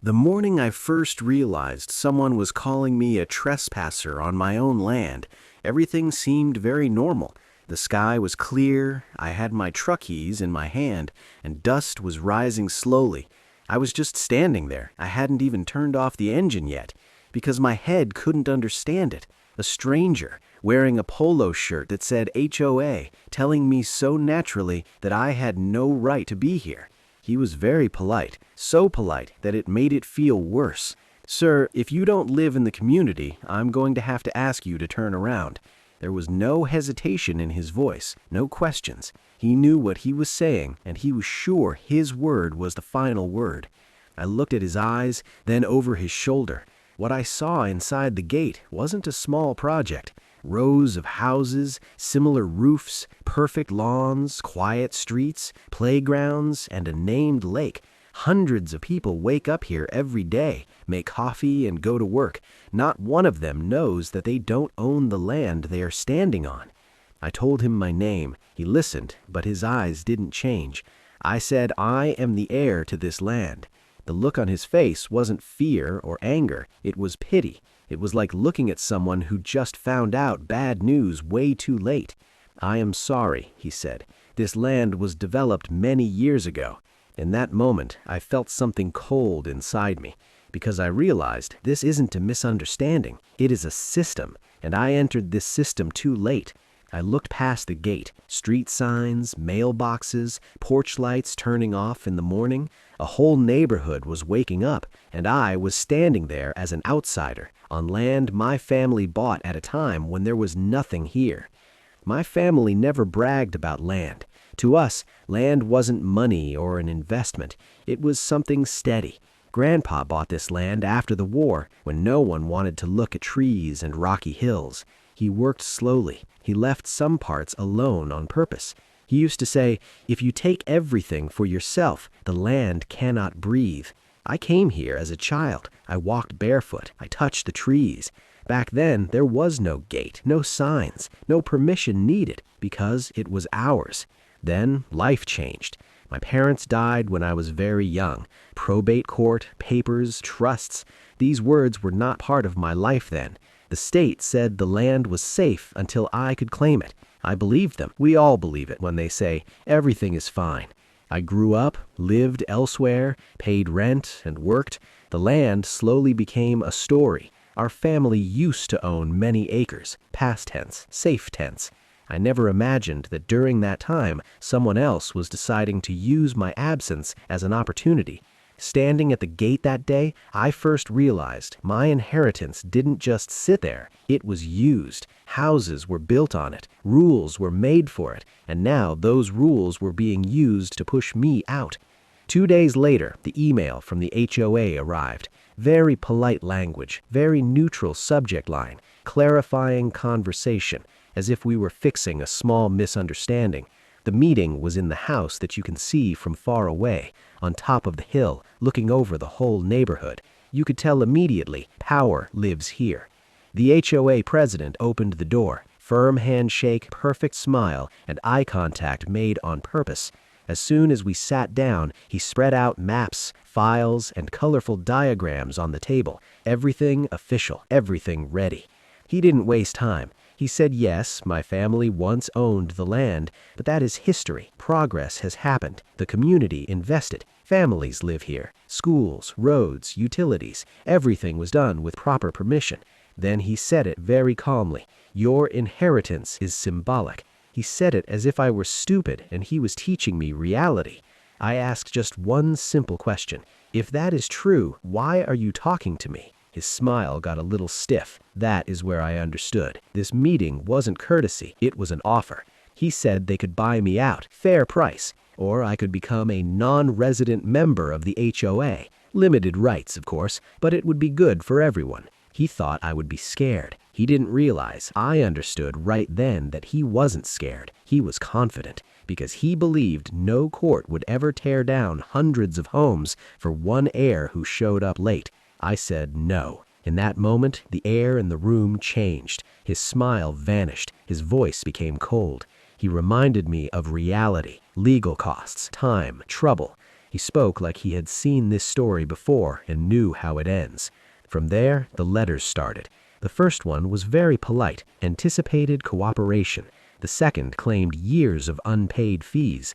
The morning I first realized someone was calling me a trespasser on my own land, everything seemed very normal. The sky was clear, I had my truck keys in my hand, and dust was rising slowly. I was just standing there. I hadn't even turned off the engine yet, because my head couldn't understand it. A stranger, wearing a polo shirt that said HOA, telling me so naturally that I had no right to be here. He was very polite, so polite that it made it feel worse. "Sir, if you don't live in the community, I'm going to have to ask you to turn around." There was no hesitation in his voice, no questions. He knew what he was saying, and he was sure his word was the final word. I looked at his eyes, then over his shoulder. What I saw inside the gate wasn't a small project. Rows of houses, similar roofs, perfect lawns, quiet streets, playgrounds, and a named lake. Hundreds of people wake up here every day, make coffee, and go to work. Not one of them knows that they don't own the land they are standing on. I told him my name. He listened, but his eyes didn't change. I said, "I am the heir to this land." The look on his face wasn't fear or anger, it was pity. It was like looking at someone who just found out bad news way too late. "I am sorry," he said. "This land was developed many years ago." In that moment, I felt something cold inside me, because I realized this isn't a misunderstanding, it is a system, and I entered this system too late. I looked past the gate, street signs, mailboxes, porch lights turning off in the morning. A whole neighborhood was waking up, and I was standing there as an outsider, on land my family bought at a time when there was nothing here. My family never bragged about land. To us, land wasn't money or an investment. It was something steady. Grandpa bought this land after the war, when no one wanted to look at trees and rocky hills. He worked slowly. He left some parts alone on purpose. He used to say, "If you take everything for yourself, the land cannot breathe." I came here as a child. I walked barefoot. I touched the trees. Back then, there was no gate, no signs, no permission needed, because it was ours. Then, life changed. My parents died when I was very young. Probate court, papers, trusts. These words were not part of my life then. The state said the land was safe until I could claim it. I believed them. We all believe it when they say everything is fine. I grew up, lived elsewhere, paid rent, and worked. The land slowly became a story. Our family used to own many acres, past tense, safe tense. I never imagined that during that time, someone else was deciding to use my absence as an opportunity. Standing at the gate that day, I first realized my inheritance didn't just sit there, it was used. Houses were built on it, rules were made for it, and now those rules were being used to push me out. 2 days later, the email from the HOA arrived. Very polite language, very neutral subject line, clarifying conversation, as if we were fixing a small misunderstanding. The meeting was in the house that you can see from far away, on top of the hill, looking over the whole neighborhood. You could tell immediately, power lives here. The HOA president opened the door, firm handshake, perfect smile, and eye contact made on purpose. As soon as we sat down, he spread out maps, files, and colorful diagrams on the table. Everything official, everything ready. He didn't waste time. He said, "Yes, my family once owned the land, but that is history. Progress has happened. The community invested. Families live here. Schools, roads, utilities. Everything was done with proper permission." Then he said it very calmly. "Your inheritance is symbolic." He said it as if I were stupid and he was teaching me reality. I asked just one simple question. "If that is true, why are you talking to me?" His smile got a little stiff. That is where I understood. This meeting wasn't courtesy, it was an offer. He said they could buy me out, fair price, or I could become a non-resident member of the HOA. Limited rights, of course, but it would be good for everyone. He thought I would be scared. He didn't realize I understood right then that he wasn't scared. He was confident, because he believed no court would ever tear down hundreds of homes for one heir who showed up late. I said no. In that moment, the air in the room changed. His smile vanished. His voice became cold. He reminded me of reality, legal costs, time, trouble. He spoke like he had seen this story before and knew how it ends. From there, the letters started. The first one was very polite, anticipated cooperation. The second claimed years of unpaid fees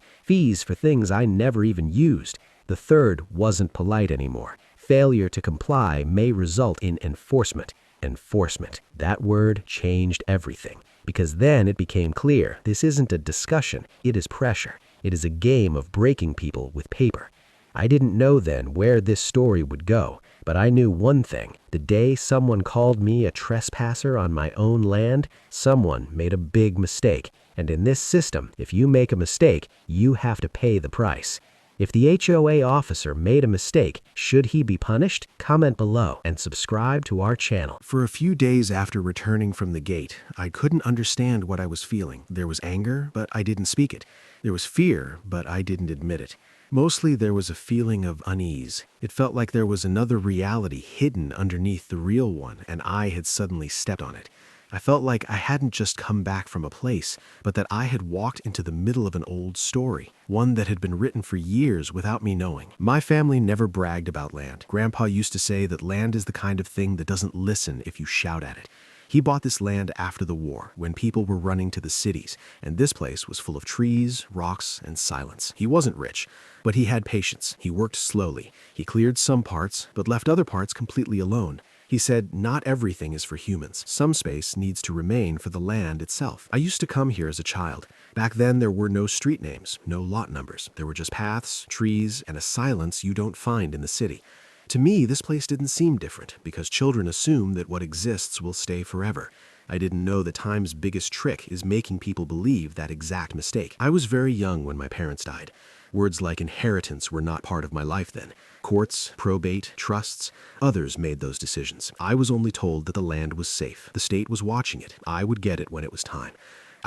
for things I never even used. The third wasn't polite anymore. Failure to comply may result in enforcement. Enforcement. That word changed everything. Because then it became clear this isn't a discussion, it is pressure. It is a game of breaking people with paper. I didn't know then where this story would go, but I knew one thing. The day someone called me a trespasser on my own land, someone made a big mistake. And in this system, if you make a mistake, you have to pay the price. If the HOA officer made a mistake, should he be punished? Comment below and subscribe to our channel. For a few days after returning from the gate, I couldn't understand what I was feeling. There was anger, but I didn't speak it. There was fear, but I didn't admit it. Mostly there was a feeling of unease. It felt like there was another reality hidden underneath the real one, and I had suddenly stepped on it. I felt like I hadn't just come back from a place, but that I had walked into the middle of an old story, one that had been written for years without me knowing. My family never bragged about land. Grandpa used to say that land is the kind of thing that doesn't listen if you shout at it. He bought this land after the war, when people were running to the cities, and this place was full of trees, rocks, and silence. He wasn't rich, but he had patience. He worked slowly. He cleared some parts, but left other parts completely alone. He said, not everything is for humans. Some space needs to remain for the land itself. I used to come here as a child. Back then, there were no street names, no lot numbers. There were just paths, trees, and a silence you don't find in the city. To me, this place didn't seem different, because children assume that what exists will stay forever. I didn't know that time's biggest trick is making people believe that exact mistake. I was very young when my parents died. Words like inheritance were not part of my life then. Courts, probate, trusts, others made those decisions. I was only told that the land was safe. The state was watching it. I would get it when it was time.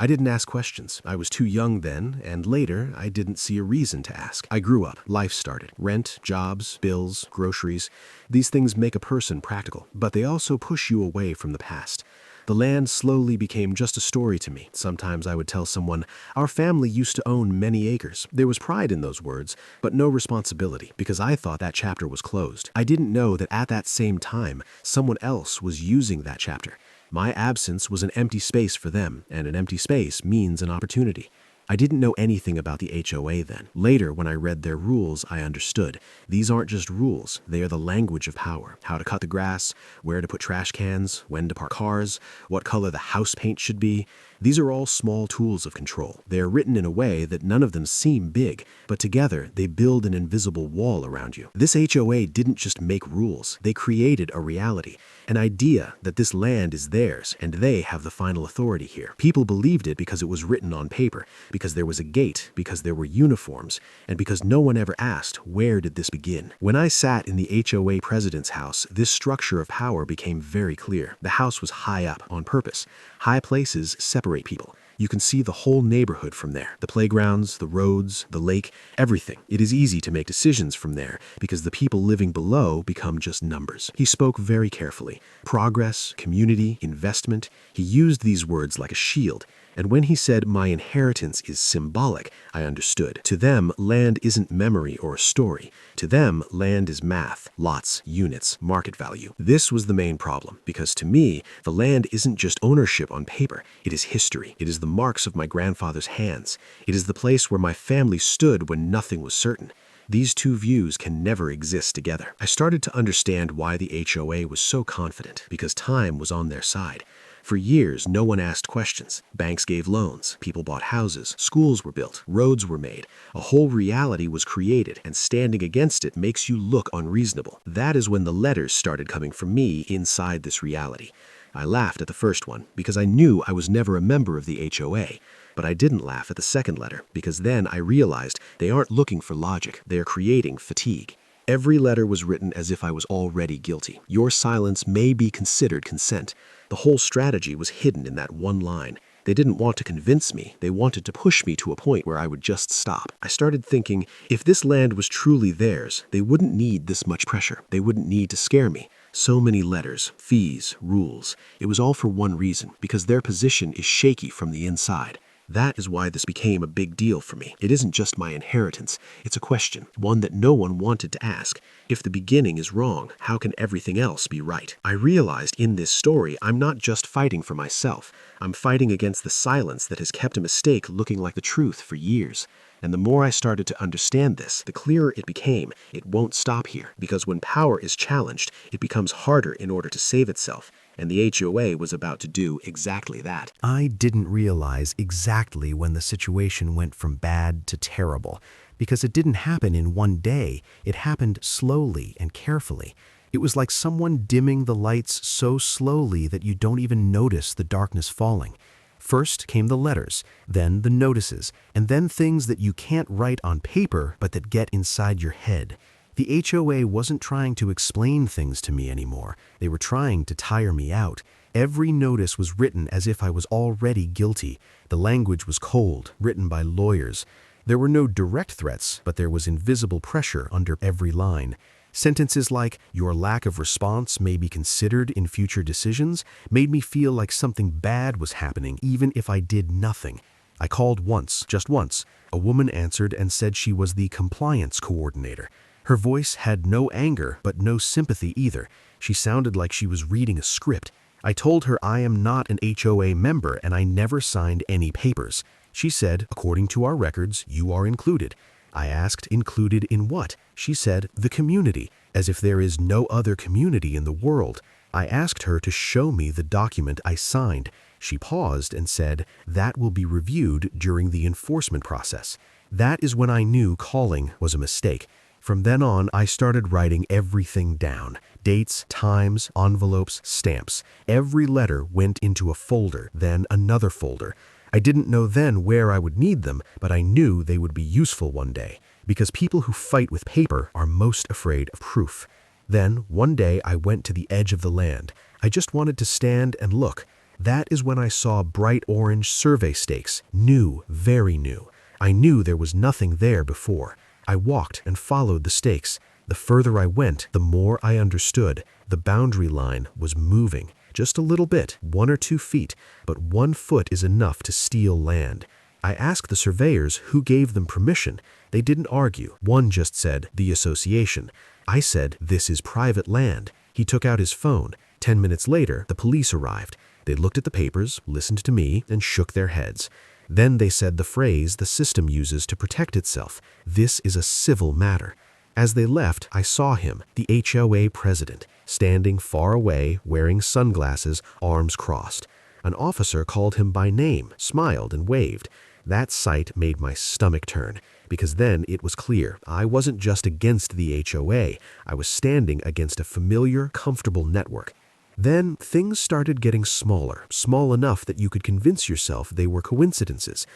I didn't ask questions. I was too young then, and later, I didn't see a reason to ask. I grew up. Life started. Rent, jobs, bills, groceries. These things make a person practical, but they also push you away from the past. The land slowly became just a story to me. Sometimes I would tell someone, our family used to own many acres. There was pride in those words, but no responsibility, because I thought that chapter was closed. I didn't know that at that same time, someone else was using that chapter. My absence was an empty space for them, and an empty space means an opportunity. I didn't know anything about the HOA then. Later, when I read their rules, I understood. These aren't just rules, they are the language of power. How to cut the grass, where to put trash cans, when to park cars, what color the house paint should be. These are all small tools of control. They are written in a way that none of them seem big, but together they build an invisible wall around you. This HOA didn't just make rules, they created a reality, an idea that this land is theirs and they have the final authority here. People believed it because it was written on paper, because there was a gate, because there were uniforms, and because no one ever asked, where did this begin? When I sat in the HOA president's house, this structure of power became very clear. The house was high up on purpose. High places separate people. You can see the whole neighborhood from there. The playgrounds, the roads, the lake, everything. It is easy to make decisions from there because the people living below become just numbers. He spoke very carefully. Progress, community, investment. He used these words like a shield. And when he said, my inheritance is symbolic, I understood. To them, land isn't memory or a story. To them, land is math, lots, units, market value. This was the main problem, because to me, the land isn't just ownership on paper. It is history. It is the marks of my grandfather's hands. It is the place where my family stood when nothing was certain. These two views can never exist together. I started to understand why the HOA was so confident, because time was on their side. For years, no one asked questions. Banks gave loans, people bought houses, schools were built, roads were made. A whole reality was created, and standing against it makes you look unreasonable. That is when the letters started coming from me inside this reality. I laughed at the first one, because I knew I was never a member of the HOA. But I didn't laugh at the second letter, because then I realized they aren't looking for logic, they are creating fatigue. Every letter was written as if I was already guilty. Your silence may be considered consent. The whole strategy was hidden in that one line. They didn't want to convince me. They wanted to push me to a point where I would just stop. I started thinking, if this land was truly theirs, they wouldn't need this much pressure. They wouldn't need to scare me. So many letters, fees, rules. It was all for one reason, because their position is shaky from the inside. That is why this became a big deal for me. It isn't just my inheritance. It's a question, one that no one wanted to ask. If the beginning is wrong, how can everything else be right? I realized in this story I'm not just fighting for myself. I'm fighting against the silence that has kept a mistake looking like the truth for years. And the more I started to understand this, the clearer it became. It won't stop here, because when power is challenged, it becomes harder in order to save itself. And the HOA was about to do exactly that. I didn't realize exactly when the situation went from bad to terrible, because it didn't happen in one day. It happened slowly and carefully. It was like someone dimming the lights so slowly that you don't even notice the darkness falling. First came the letters, then the notices, and then things that you can't write on paper but that get inside your head. The HOA wasn't trying to explain things to me anymore. They were trying to tire me out. Every notice was written as if I was already guilty. The language was cold, written by lawyers. There were no direct threats, but there was invisible pressure under every line. Sentences like, "Your lack of response may be considered in future decisions," made me feel like something bad was happening even if I did nothing. I called once, just once. A woman answered and said she was the compliance coordinator. Her voice had no anger, but no sympathy either. She sounded like she was reading a script. I told her I am not an HOA member and I never signed any papers. She said, "According to our records, you are included." I asked, "Included in what?" She said, "The community," as if there is no other community in the world. I asked her to show me the document I signed. She paused and said, "That will be reviewed during the enforcement process." That is when I knew calling was a mistake. From then on, I started writing everything down. Dates, times, envelopes, stamps. Every letter went into a folder, then another folder. I didn't know then where I would need them, but I knew they would be useful one day, because people who fight with paper are most afraid of proof. Then, one day, I went to the edge of the land. I just wanted to stand and look. That is when I saw bright orange survey stakes, new, very new. I knew there was nothing there before. I walked and followed the stakes. The further I went, the more I understood. The boundary line was moving. Just a little bit, 1 or 2 feet, but 1 foot is enough to steal land. I asked the surveyors who gave them permission. They didn't argue. One just said, "The association." I said, "This is private land." He took out his phone. 10 minutes later, the police arrived. They looked at the papers, listened to me, and shook their heads. Then they said the phrase the system uses to protect itself. "This is a civil matter." As they left, I saw him, the HOA president, standing far away, wearing sunglasses, arms crossed. An officer called him by name, smiled, and waved. That sight made my stomach turn, because then it was clear I wasn't just against the HOA, I was standing against a familiar, comfortable network. Then things started getting smaller, small enough that you could convince yourself they were coincidences.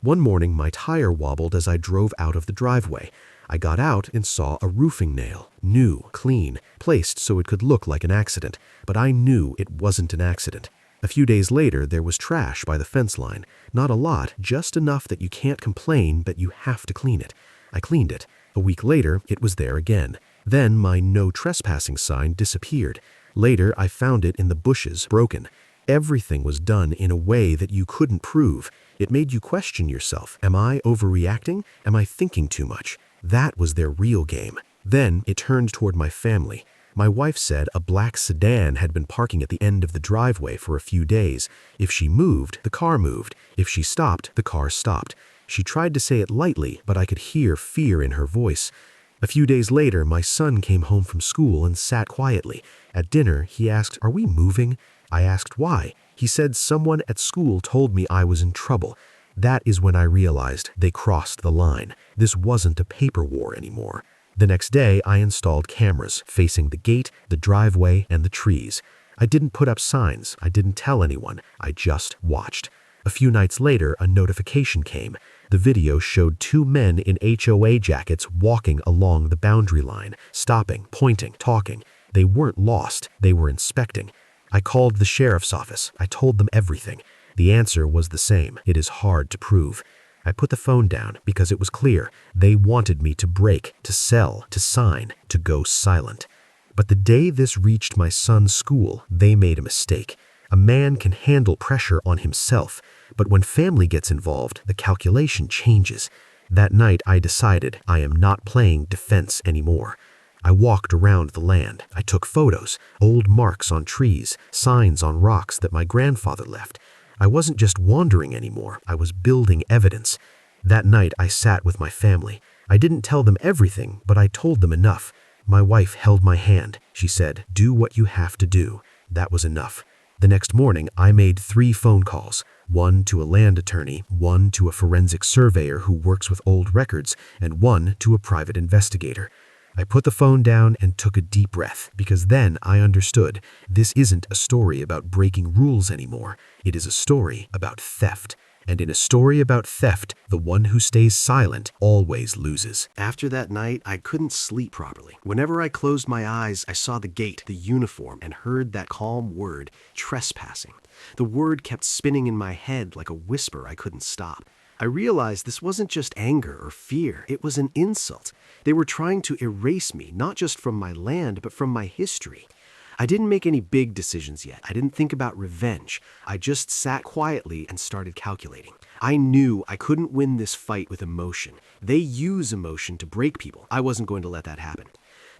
One morning, my tire wobbled as I drove out of the driveway. I got out and saw a roofing nail, new, clean, placed so it could look like an accident, but I knew it wasn't an accident. A few days later, there was trash by the fence line. Not a lot, just enough that you can't complain, but you have to clean it. I cleaned it. A week later, it was there again. Then my no trespassing sign disappeared. Later, I found it in the bushes, broken. Everything was done in a way that you couldn't prove. It made you question yourself. Am I overreacting? Am I thinking too much? That was their real game. Then it turned toward my family. My wife said a black sedan had been parking at the end of the driveway for a few days. If she moved, the car moved. If she stopped, the car stopped. She tried to say it lightly, but I could hear fear in her voice. A few days later, my son came home from school and sat quietly. At dinner, he asked, "Are we moving?" I asked why. He said someone at school told me I was in trouble. That is when I realized they crossed the line. This wasn't a paper war anymore. The next day, I installed cameras facing the gate, the driveway, and the trees. I didn't put up signs. I didn't tell anyone. I just watched. A few nights later, a notification came. The video showed 2 men in HOA jackets walking along the boundary line, stopping, pointing, talking. They weren't lost. They were inspecting. I called the sheriff's office. I told them everything. The answer was the same. It is hard to prove. I put the phone down because it was clear. They wanted me to break, to sell, to sign, to go silent. But the day this reached my son's school, they made a mistake. A man can handle pressure on himself, but when family gets involved, the calculation changes. That night, I decided I am not playing defense anymore. I walked around the land. I took photos, old marks on trees, signs on rocks that my grandfather left. I wasn't just wandering anymore. I was building evidence. That night, I sat with my family. I didn't tell them everything, but I told them enough. My wife held my hand. She said, "Do what you have to do." That was enough. The next morning, I made 3 phone calls. One to a land attorney, one to a forensic surveyor who works with old records, and one to a private investigator. I put the phone down and took a deep breath, because then I understood this isn't a story about breaking rules anymore. It is a story about theft. And in a story about theft, the one who stays silent always loses. After that night, I couldn't sleep properly. Whenever I closed my eyes, I saw the gate, the uniform, and heard that calm word, trespassing. The word kept spinning in my head like a whisper I couldn't stop. I realized this wasn't just anger or fear, it was an insult. They were trying to erase me, not just from my land, but from my history. I didn't make any big decisions yet. I didn't think about revenge. I just sat quietly and started calculating. I knew I couldn't win this fight with emotion. They use emotion to break people. I wasn't going to let that happen.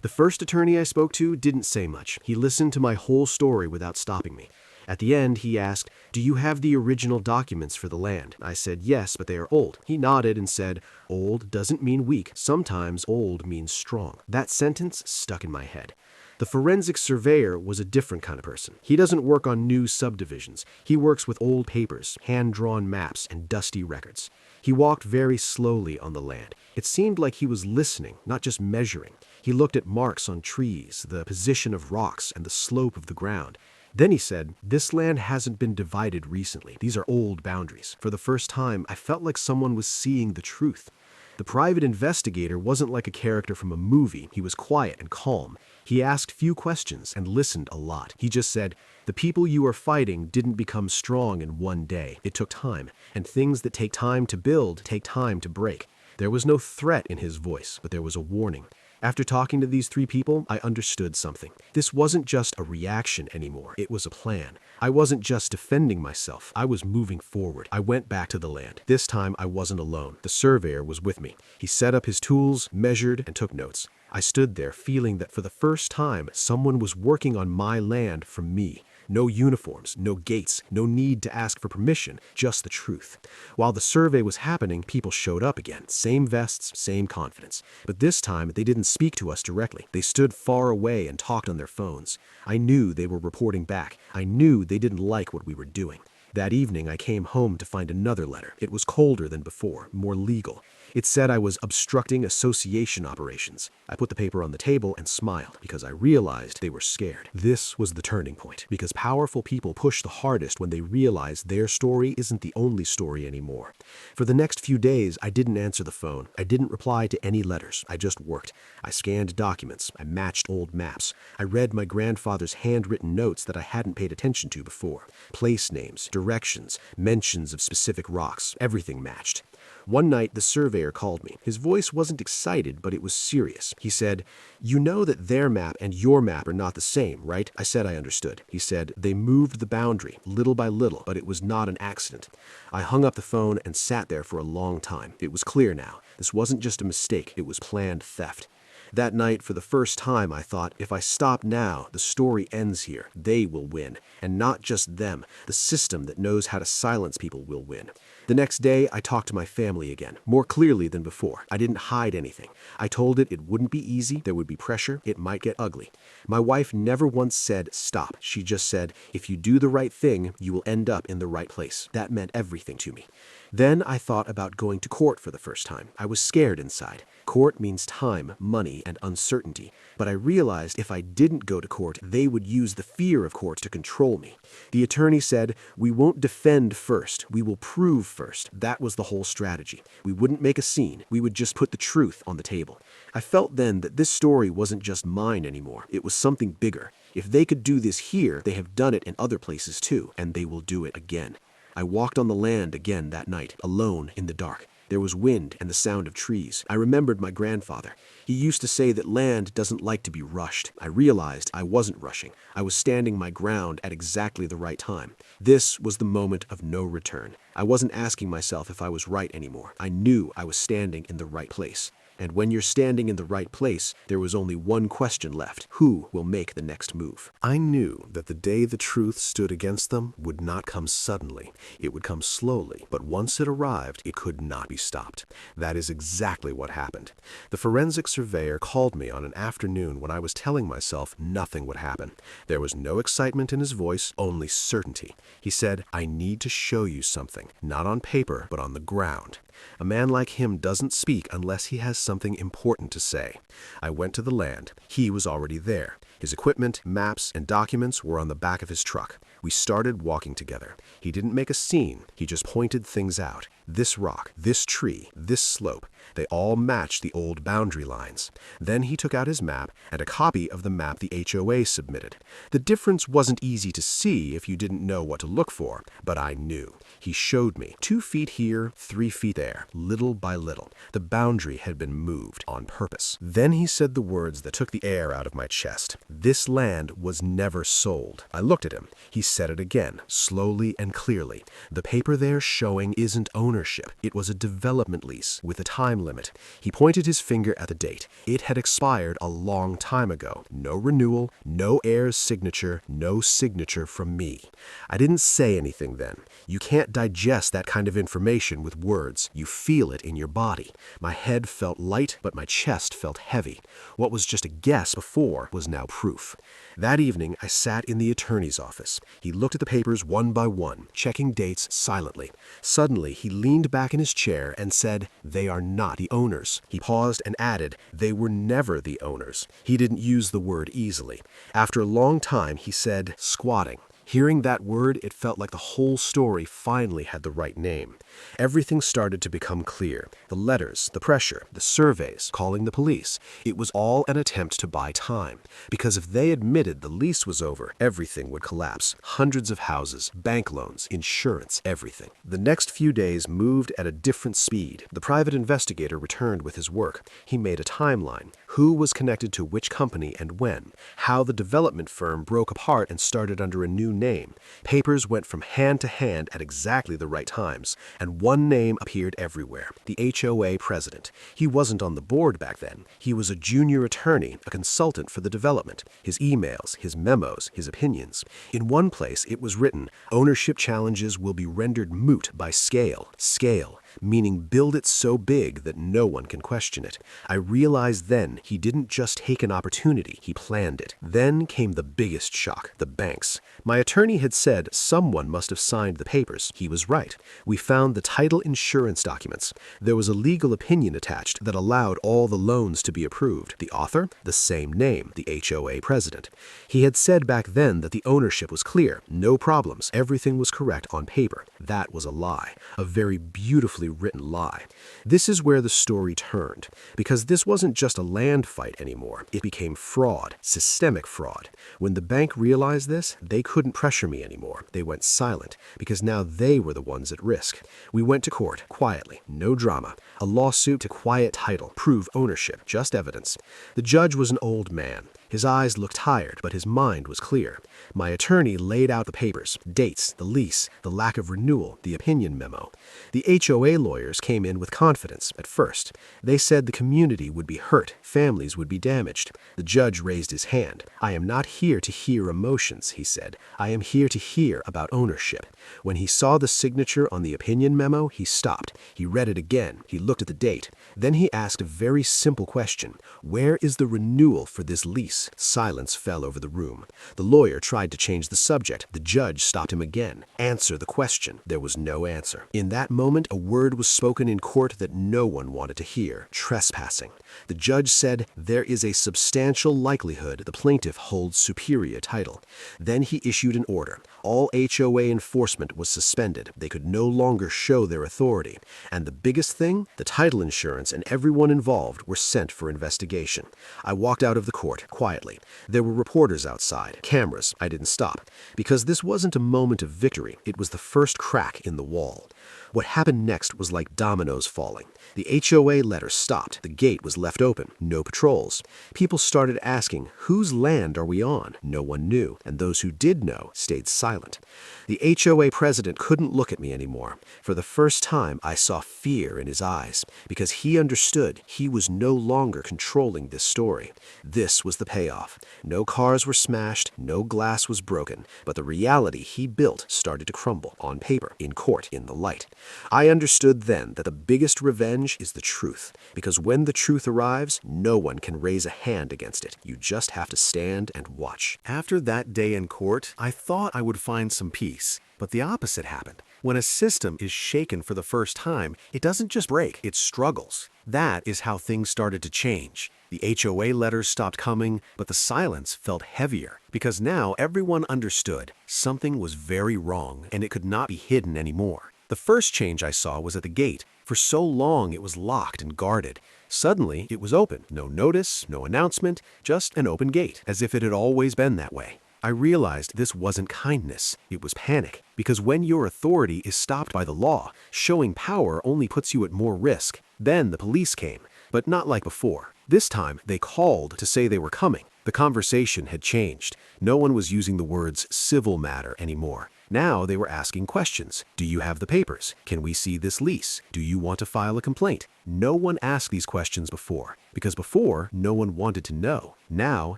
The first attorney I spoke to didn't say much. He listened to my whole story without stopping me. At the end, he asked, "Do you have the original documents for the land?" I said, "Yes, but they are old." He nodded and said, "Old doesn't mean weak. Sometimes old means strong." That sentence stuck in my head. The forensic surveyor was a different kind of person. He doesn't work on new subdivisions. He works with old papers, hand-drawn maps, and dusty records. He walked very slowly on the land. It seemed like he was listening, not just measuring. He looked at marks on trees, the position of rocks, and the slope of the ground. Then he said, "This land hasn't been divided recently. These are old boundaries." For the first time, I felt like someone was seeing the truth. The private investigator wasn't like a character from a movie. He was quiet and calm. He asked few questions and listened a lot. He just said, "The people you are fighting didn't become strong in one day. It took time, and things that take time to build take time to break." There was no threat in his voice, but there was a warning. After talking to these 3 people, I understood something. This wasn't just a reaction anymore. It was a plan. I wasn't just defending myself. I was moving forward. I went back to the land. This time, I wasn't alone. The surveyor was with me. He set up his tools, measured, and took notes. I stood there feeling that for the first time, someone was working on my land for me. No uniforms, no gates, no need to ask for permission, just the truth. While the survey was happening, people showed up again. Same vests, same confidence. But this time, they didn't speak to us directly. They stood far away and talked on their phones. I knew they were reporting back. I knew they didn't like what we were doing. That evening, I came home to find another letter. It was colder than before, more legal. It said I was obstructing association operations. I put the paper on the table and smiled because I realized they were scared. This was the turning point, because powerful people push the hardest when they realize their story isn't the only story anymore. For the next few days, I didn't answer the phone. I didn't reply to any letters. I just worked. I scanned documents. I matched old maps. I read my grandfather's handwritten notes that I hadn't paid attention to before. Place names, directions, mentions of specific rocks, everything matched. One night, the surveyor called me. His voice wasn't excited, but it was serious. He said, "You know that their map and your map are not the same, right?" I said I understood. He said, "They moved the boundary, little by little, but it was not an accident." I hung up the phone and sat there for a long time. It was clear now. This wasn't just a mistake. It was planned theft. That night, for the first time, I thought, if I stop now, the story ends here. They will win. And not just them. The system that knows how to silence people will win. The next day, I talked to my family again, more clearly than before. I didn't hide anything. I told it wouldn't be easy, there would be pressure, it might get ugly. My wife never once said, "Stop." She just said, "If you do the right thing, you will end up in the right place." That meant everything to me. Then I thought about going to court for the first time. I was scared inside. Court means time, money, and uncertainty. But I realized if I didn't go to court, they would use the fear of court to control me. The attorney said, "We won't defend first, we will prove first." That was the whole strategy. We wouldn't make a scene, we would just put the truth on the table. I felt then that this story wasn't just mine anymore, it was something bigger. If they could do this here, they have done it in other places too, and they will do it again. I walked on the land again that night, alone in the dark. There was wind and the sound of trees. I remembered my grandfather. He used to say that land doesn't like to be rushed. I realized I wasn't rushing. I was standing my ground at exactly the right time. This was the moment of no return. I wasn't asking myself if I was right anymore. I knew I was standing in the right place. And when you're standing in the right place, there was only one question left. Who will make the next move? I knew that the day the truth stood against them would not come suddenly. It would come slowly, but once it arrived, it could not be stopped. That is exactly what happened. The forensic surveyor called me on an afternoon when I was telling myself nothing would happen. There was no excitement in his voice, only certainty. He said, "I need to show you something, not on paper, but on the ground." A man like him doesn't speak unless he has something important to say. I went to the land. He was already there. His equipment, maps, and documents were on the back of his truck. We started walking together. He didn't make a scene. He just pointed things out. This rock, this tree, this slope. They all matched the old boundary lines. Then he took out his map and a copy of the map the HOA submitted. The difference wasn't easy to see if you didn't know what to look for, but I knew. He showed me 2 feet here, 3 feet there, little by little. The boundary had been moved on purpose. Then he said the words that took the air out of my chest. This land was never sold. I looked at him. He said it again, slowly and clearly. The paper there showing isn't ownership. It was a development lease with a time limit. He pointed his finger at the date. It had expired a long time ago. No renewal, no heir's signature, no signature from me. I didn't say anything then. You can't digest that kind of information with words. You feel it in your body. My head felt light, but my chest felt heavy. What was just a guess before was now proof. That evening, I sat in the attorney's office. He looked at the papers one by one, checking dates silently. Suddenly, he leaned back in his chair and said, "They are not the owners." He paused and added, "They were never the owners." He didn't use the word easily. After a long time, he said, "Squatting." Hearing that word, it felt like the whole story finally had the right name. Everything started to become clear. The letters, the pressure, the surveys, calling the police. It was all an attempt to buy time. Because if they admitted the lease was over, everything would collapse. Hundreds of houses, bank loans, insurance, everything. The next few days moved at a different speed. The private investigator returned with his work. He made a timeline. Who was connected to which company and when. How the development firm broke apart and started under a new name. Papers went from hand to hand at exactly the right times, and one name appeared everywhere, the HOA president. He wasn't on the board back then. He was a junior attorney, a consultant for the development. His emails, his memos, his opinions. In one place it was written, "Ownership challenges will be rendered moot by scale." Scale, meaning build it so big that no one can question it. I realized then he didn't just take an opportunity, he planned it. Then came the biggest shock, the banks. My attorney had said someone must have signed the papers. He was right. We found the title insurance documents. There was a legal opinion attached that allowed all the loans to be approved. The author? The same name, the HOA president. He had said back then that the ownership was clear, no problems, everything was correct on paper. That was a lie, a very beautifully written lie. This is where the story turned, because this wasn't just a land fight anymore. It became fraud, systemic fraud. When the bank realized this, they couldn't pressure me anymore. They went silent, because now they were the ones at risk. We went to court, quietly, no drama. A lawsuit to quiet title, prove ownership, just evidence. The judge was an old man. His eyes looked tired, but his mind was clear. My attorney laid out the papers, dates, the lease, the lack of renewal, the opinion memo. The HOA lawyers came in with confidence at first. They said the community would be hurt, families would be damaged. The judge raised his hand. "I am not here to hear emotions," he said. "I am here to hear about ownership." When he saw the signature on the opinion memo, he stopped. He read it again. He looked at the date. Then he asked a very simple question. "Where is the renewal for this lease?" Silence fell over the room. The lawyer tried to change the subject. The judge stopped him again. "Answer the question." There was no answer. In that moment, a word was spoken in court that no one wanted to hear. Trespassing. The judge said, "There is a substantial likelihood the plaintiff holds superior title." Then he issued an order. All HOA enforcement was suspended. They could no longer show their authority. And the biggest thing, the title insurance and everyone involved were sent for investigation. I walked out of the court, quietly. quietly. There were reporters outside, cameras. I didn't stop, because this wasn't a moment of victory. It was the first crack in the wall. What happened next was like dominoes falling. The HOA letter stopped. The gate was left open. No patrols. People started asking, whose land are we on? No one knew, and those who did know stayed silent. The HOA president couldn't look at me anymore. For the first time, I saw fear in his eyes, because he understood he was no longer controlling this story. This was the payoff. No cars were smashed, no glass was broken, but the reality he built started to crumble on paper, in court, in the light. I understood then that the biggest revenge is the truth, because when the truth arrives, no one can raise a hand against it. You just have to stand and watch. After that day in court, I thought I would find some peace, but the opposite happened. When a system is shaken for the first time, it doesn't just break, it struggles. That is how things started to change. The HOA letters stopped coming, but the silence felt heavier, because now everyone understood something was very wrong and it could not be hidden anymore. The first change I saw was at the gate. For so long it was locked and guarded. Suddenly it was open. No notice, no announcement, just an open gate, as if it had always been that way. I realized this wasn't kindness, it was panic. Because when your authority is stopped by the law, showing power only puts you at more risk. Then the police came, but not like before. This time they called to say they were coming. The conversation had changed. No one was using the words civil matter anymore. Now they were asking questions. Do you have the papers? Can we see this lease? Do you want to file a complaint? No one asked these questions before, because before, no one wanted to know. Now,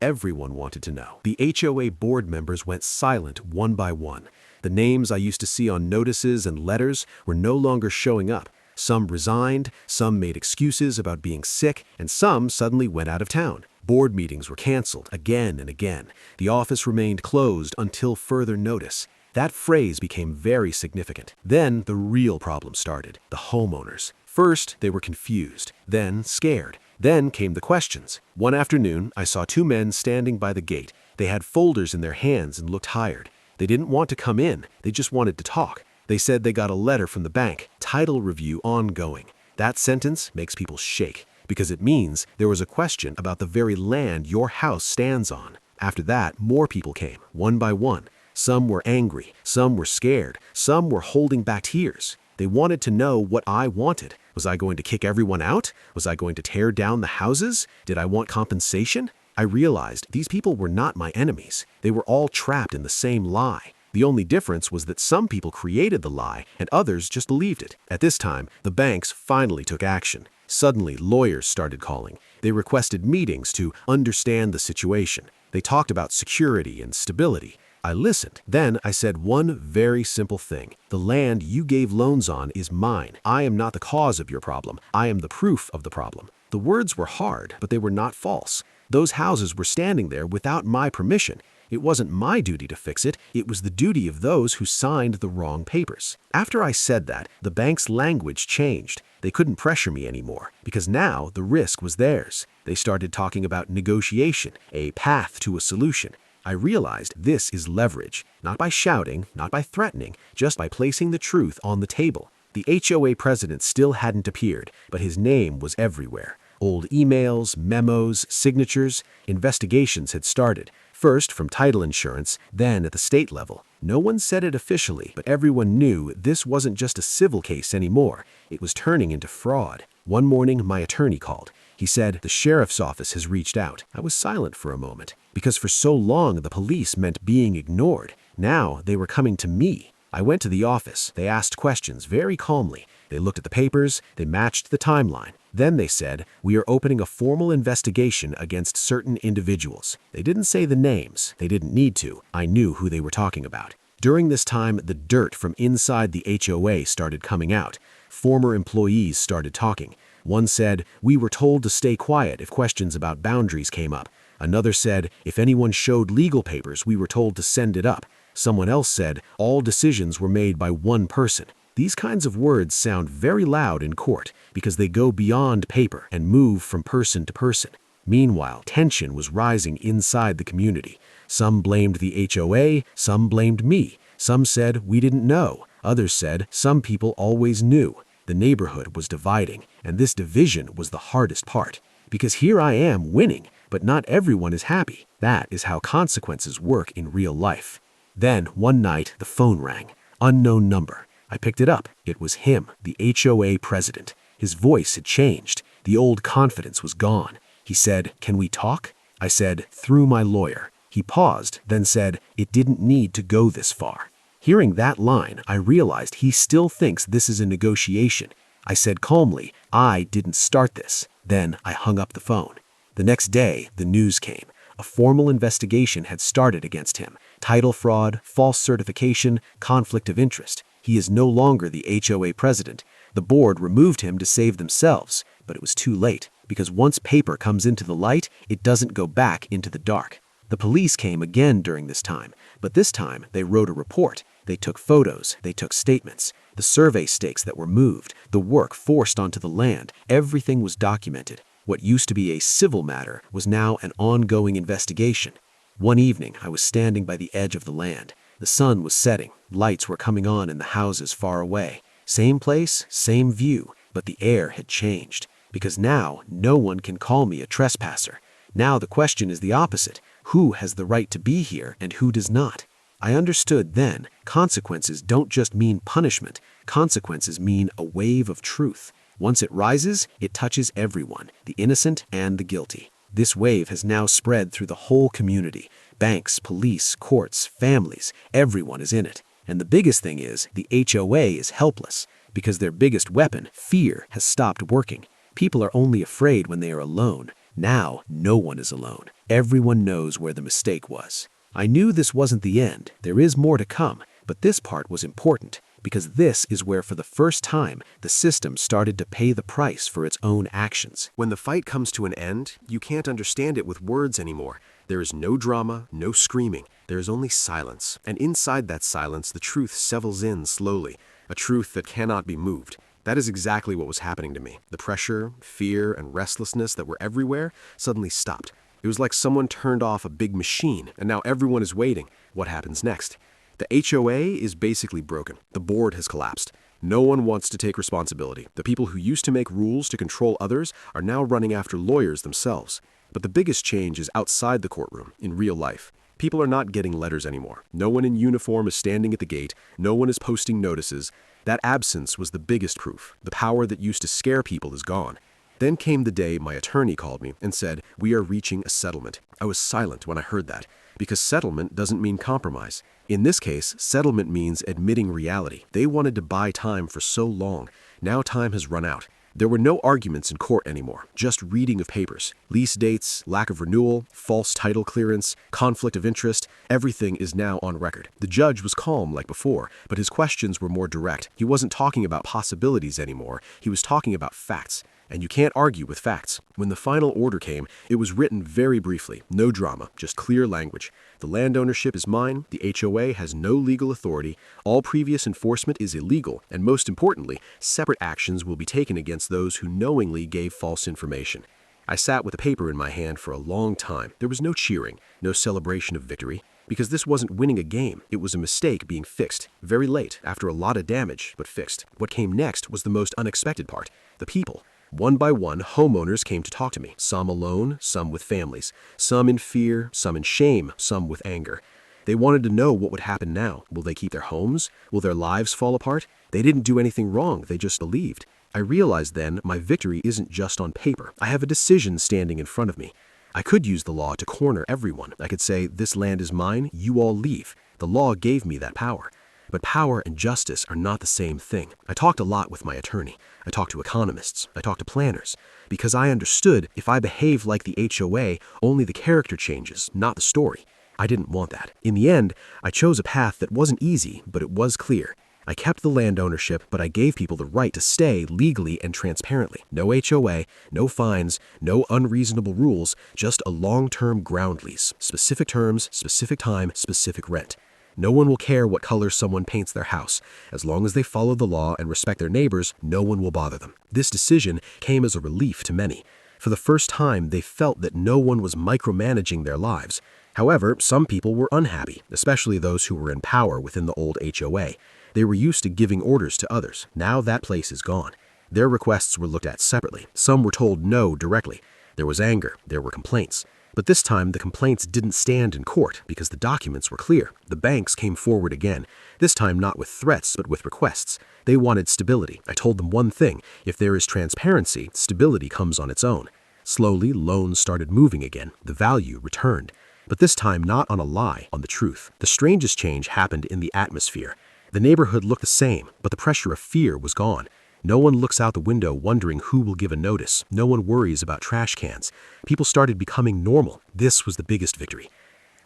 everyone wanted to know. The HOA board members went silent one by one. The names I used to see on notices and letters were no longer showing up. Some resigned, some made excuses about being sick, and some suddenly went out of town. Board meetings were canceled again and again. The office remained closed until further notice. That phrase became very significant. Then the real problem started, the homeowners. First, they were confused, then scared. Then came the questions. One afternoon, I saw two men standing by the gate. They had folders in their hands and looked tired. They didn't want to come in, they just wanted to talk. They said they got a letter from the bank, title review ongoing. That sentence makes people shake, because it means there was a question about the very land your house stands on. After that, more people came, one by one. Some were angry, some were scared, some were holding back tears. They wanted to know what I wanted. Was I going to kick everyone out? Was I going to tear down the houses? Did I want compensation? I realized these people were not my enemies. They were all trapped in the same lie. The only difference was that some people created the lie and others just believed it. At this time, the banks finally took action. Suddenly, lawyers started calling. They requested meetings to understand the situation. They talked about security and stability. I listened. Then I said one very simple thing. The land you gave loans on is mine. I am not the cause of your problem. I am the proof of the problem. The words were hard, but they were not false. Those houses were standing there without my permission. It wasn't my duty to fix it. It was the duty of those who signed the wrong papers. After I said that, the bank's language changed. They couldn't pressure me anymore, because now the risk was theirs. They started talking about negotiation, a path to a solution. I realized this is leverage, not by shouting, not by threatening, just by placing the truth on the table. The HOA president still hadn't appeared, but his name was everywhere. Old emails, memos, signatures, investigations had started. First from title insurance, then at the state level. No one said it officially, but everyone knew this wasn't just a civil case anymore. It was turning into fraud. One morning, my attorney called. He said, the sheriff's office has reached out. I was silent for a moment, because for so long the police meant being ignored. Now they were coming to me. I went to the office. They asked questions very calmly. They looked at the papers. They matched the timeline. Then they said, we are opening a formal investigation against certain individuals. They didn't say the names. They didn't need to. I knew who they were talking about. During this time, the dirt from inside the HOA started coming out. Former employees started talking. One said, we were told to stay quiet if questions about boundaries came up. Another said, if anyone showed legal papers, we were told to send it up. Someone else said, all decisions were made by one person. These kinds of words sound very loud in court because they go beyond paper and move from person to person. Meanwhile, tension was rising inside the community. Some blamed the HOA, some blamed me. Some said we didn't know. Others said some people always knew. The neighborhood was dividing, and this division was the hardest part. Because here I am winning. But not everyone is happy. That is how consequences work in real life. Then, one night, the phone rang. Unknown number. I picked it up. It was him, the HOA president. His voice had changed. The old confidence was gone. He said, "Can we talk?" I said, "Through my lawyer." He paused, then said, "It didn't need to go this far." Hearing that line, I realized he still thinks this is a negotiation. I said calmly, "I didn't start this." Then I hung up the phone. The next day, the news came. A formal investigation had started against him. Title fraud, false certification, conflict of interest. He is no longer the HOA president. The board removed him to save themselves, but it was too late, because once paper comes into the light, it doesn't go back into the dark. The police came again during this time, but this time they wrote a report. They took photos, they took statements, the survey stakes that were moved, the work forced onto the land, everything was documented. What used to be a civil matter was now an ongoing investigation. One evening, I was standing by the edge of the land. The sun was setting, lights were coming on in the houses far away. Same place, same view, but the air had changed. Because now, no one can call me a trespasser. Now the question is the opposite. Who has the right to be here and who does not? I understood then, consequences don't just mean punishment. Consequences mean a wave of truth. Once it rises, it touches everyone, the innocent and the guilty. This wave has now spread through the whole community. Banks, police, courts, families, everyone is in it. And the biggest thing is, the HOA is helpless, because their biggest weapon, fear, has stopped working. People are only afraid when they are alone. Now, no one is alone. Everyone knows where the mistake was. I knew this wasn't the end. There is more to come, but this part was important, because this is where for the first time, the system started to pay the price for its own actions. When the fight comes to an end, you can't understand it with words anymore. There is no drama, no screaming. There is only silence. And inside that silence, the truth settles in slowly, a truth that cannot be moved. That is exactly what was happening to me. The pressure, fear, and restlessness that were everywhere suddenly stopped. It was like someone turned off a big machine, and now everyone is waiting. What happens next? The HOA is basically broken. The board has collapsed. No one wants to take responsibility. The people who used to make rules to control others are now running after lawyers themselves. But the biggest change is outside the courtroom, in real life. People are not getting letters anymore. No one in uniform is standing at the gate. No one is posting notices. That absence was the biggest proof. The power that used to scare people is gone. Then came the day my attorney called me and said, "We are reaching a settlement." I was silent when I heard that, because settlement doesn't mean compromise. In this case, settlement means admitting reality. They wanted to buy time for so long. Now time has run out. There were no arguments in court anymore, just reading of papers. Lease dates, lack of renewal, false title clearance, conflict of interest, everything is now on record. The judge was calm like before, but his questions were more direct. He wasn't talking about possibilities anymore. He was talking about facts. And you can't argue with facts. When the final order came, it was written very briefly, no drama, just clear language. The land ownership is mine, the HOA has no legal authority, all previous enforcement is illegal, and most importantly, separate actions will be taken against those who knowingly gave false information. I sat with the paper in my hand for a long time. There was no cheering, no celebration of victory, because this wasn't winning a game, it was a mistake being fixed. Very late, after a lot of damage, but fixed. What came next was the most unexpected part, the people. One by one, homeowners came to talk to me, some alone, some with families, some in fear, some in shame, some with anger. They wanted to know what would happen now. Will they keep their homes? Will their lives fall apart? They didn't do anything wrong, they just believed. I realized then my victory isn't just on paper. I have a decision standing in front of me. I could use the law to corner everyone. I could say, "This land is mine, you all leave." The law gave me that power. But power and justice are not the same thing. I talked a lot with my attorney. I talked to economists. I talked to planners. Because I understood if I behave like the HOA, only the character changes, not the story. I didn't want that. In the end, I chose a path that wasn't easy, but it was clear. I kept the land ownership, but I gave people the right to stay legally and transparently. No HOA, no fines, no unreasonable rules, just a long-term ground lease. Specific terms, specific time, specific rent. No one will care what color someone paints their house. As long as they follow the law and respect their neighbors, no one will bother them. This decision came as a relief to many. For the first time, they felt that no one was micromanaging their lives. However, some people were unhappy, especially those who were in power within the old HOA. They were used to giving orders to others. Now that place is gone. Their requests were looked at separately. Some were told no directly. There was anger. There were complaints. But this time, the complaints didn't stand in court because the documents were clear. The banks came forward again, this time not with threats, but with requests. They wanted stability. I told them one thing: if there is transparency, stability comes on its own. Slowly, loans started moving again. The value returned. But this time, not on a lie, on the truth. The strangest change happened in the atmosphere. The neighborhood looked the same, but the pressure of fear was gone. No one looks out the window wondering who will give a notice. No one worries about trash cans. People started becoming normal. This was the biggest victory.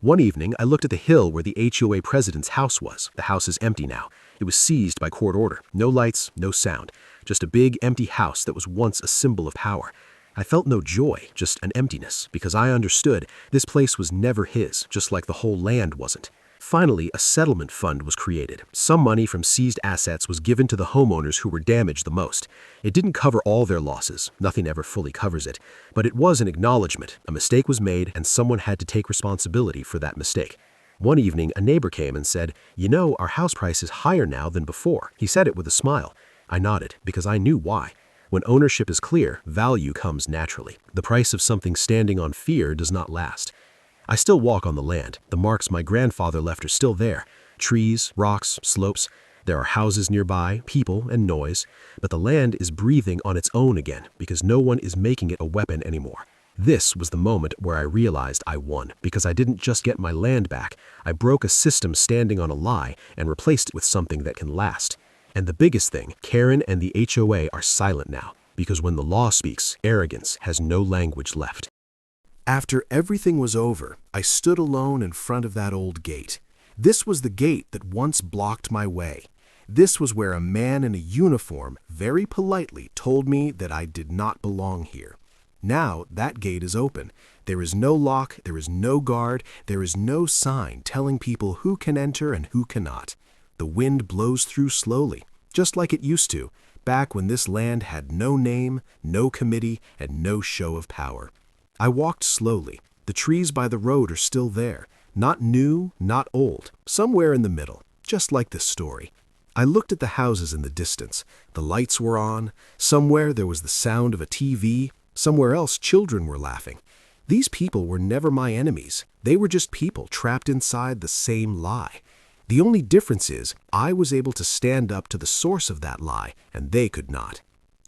One evening, I looked at the hill where the HOA president's house was. The house is empty now. It was seized by court order. No lights, no sound. Just a big, empty house that was once a symbol of power. I felt no joy, just an emptiness, because I understood this place was never his, just like the whole land wasn't. Finally, a settlement fund was created. Some money from seized assets was given to the homeowners who were damaged the most. It didn't cover all their losses. Nothing ever fully covers it. But it was an acknowledgement. A mistake was made, and someone had to take responsibility for that mistake. One evening, a neighbor came and said, "You know, our house price is higher now than before." He said it with a smile. I nodded, because I knew why. When ownership is clear, value comes naturally. The price of something standing on fear does not last. I still walk on the land. The marks my grandfather left are still there. Trees, rocks, slopes. There are houses nearby, people, and noise. But the land is breathing on its own again because no one is making it a weapon anymore. This was the moment where I realized I won, because I didn't just get my land back. I broke a system standing on a lie and replaced it with something that can last. And the biggest thing, Karen and the HOA are silent now, because when the law speaks, arrogance has no language left. After everything was over, I stood alone in front of that old gate. This was the gate that once blocked my way. This was where a man in a uniform very politely told me that I did not belong here. Now that gate is open. There is no lock, there is no guard, there is no sign telling people who can enter and who cannot. The wind blows through slowly, just like it used to, back when this land had no name, no committee, and no show of power. I walked slowly. The trees by the road are still there. Not new, not old. Somewhere in the middle, just like this story. I looked at the houses in the distance. The lights were on. Somewhere there was the sound of a TV. Somewhere else children were laughing. These people were never my enemies. They were just people trapped inside the same lie. The only difference is I was able to stand up to the source of that lie, and they could not.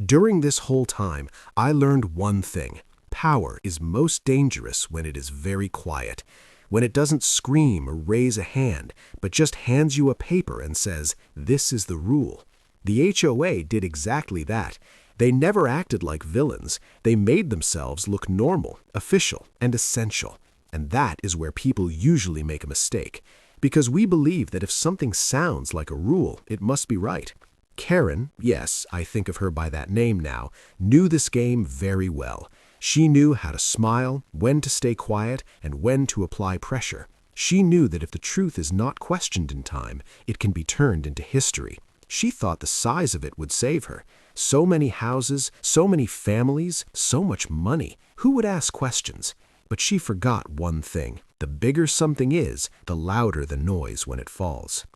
During this whole time, I learned one thing. Power is most dangerous when it is very quiet, when it doesn't scream or raise a hand, but just hands you a paper and says, "This is the rule." The HOA did exactly that. They never acted like villains. They made themselves look normal, official, and essential. And that is where people usually make a mistake, because we believe that if something sounds like a rule, it must be right. Karen, yes, I think of her by that name now, knew this game very well. She knew how to smile, when to stay quiet, and when to apply pressure. She knew that if the truth is not questioned in time, it can be turned into history. She thought the size of it would save her. So many houses, so many families, so much money. Who would ask questions? But she forgot one thing. The bigger something is, the louder the noise when it falls.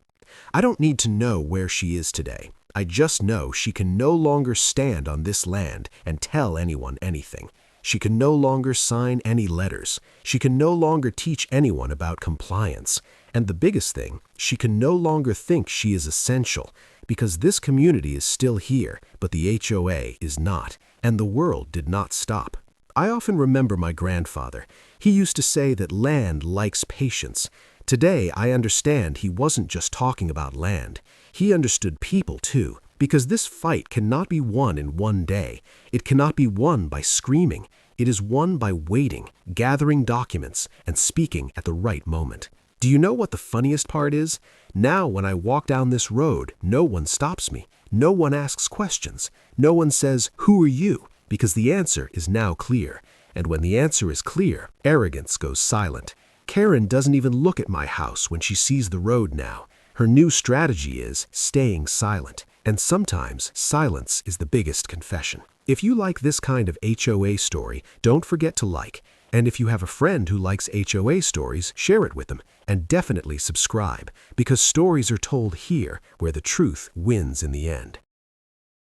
I don't need to know where she is today. I just know she can no longer stand on this land and tell anyone anything. She can no longer sign any letters. She can no longer teach anyone about compliance. And the biggest thing, she can no longer think she is essential, because this community is still here, but the HOA is not, and the world did not stop. I often remember my grandfather. He used to say that land likes patience. Today, I understand he wasn't just talking about land. He understood people too, because this fight cannot be won in one day. It cannot be won by screaming. It is won by waiting, gathering documents, and speaking at the right moment. Do you know what the funniest part is? Now when I walk down this road, no one stops me. No one asks questions. No one says, "Who are you?" Because the answer is now clear. And when the answer is clear, arrogance goes silent. Karen doesn't even look at my house when she sees the road now. Her new strategy is staying silent. And sometimes silence is the biggest confession. If you like this kind of HOA story, don't forget to like. And if you have a friend who likes HOA stories, share it with them. And definitely subscribe, because stories are told here where the truth wins in the end.